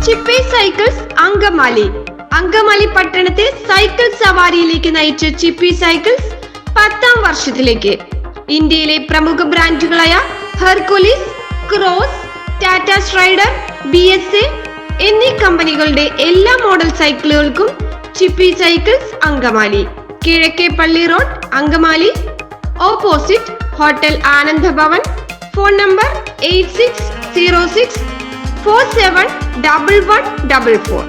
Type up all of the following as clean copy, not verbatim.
ചിപ്പി cycles Angamaly. Angamaly പട്ടണത്തെ cycle സവാരിയിലേക്ക് നയിച്ച ചിപ്പി cycles 10ാം വർഷത്തിലേക്ക്. ഇന്ത്യയിലെ പ്രമുഖ ബ്രാൻഡുകളായ Hercules, Kross, Tata Stryder, BSA എന്നീ കമ്പനികളുടെ എല്ലാ മോഡൽ സൈക്കിളുകൾക്കും Chippi cycles Angamaly. Kizhakke Palli road, Angamaly, opposite hotel Ananda Bhavan. Phone number 8606471144.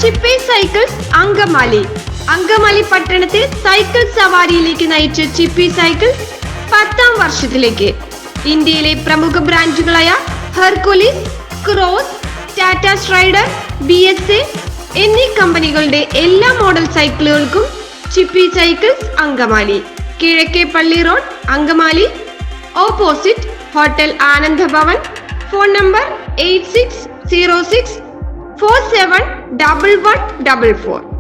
Chippi cycles Angamaly. Angamaly പട്ടണത്തെ സൈക്കിൾ സവാരിയിലേക്ക് നയിച്ച ചിപ്പി സൈക്കിൾസ് 10ാം വർഷത്തിലേക്ക്. ഇന്ത്യയിലെ പ്രമുഖ ബ്രാൻഡുകളായ Hercules, Kross, Tata Stryder, BSA എന്നീ കമ്പനികളുടെ എല്ലാ മോഡൽ സൈക്കിളുകൾക്കും Chippi cycles Angamaly. Kizhakke Palli road, Angamaly, opposite hotel Ananda Bhavan. Phone number 8606471144.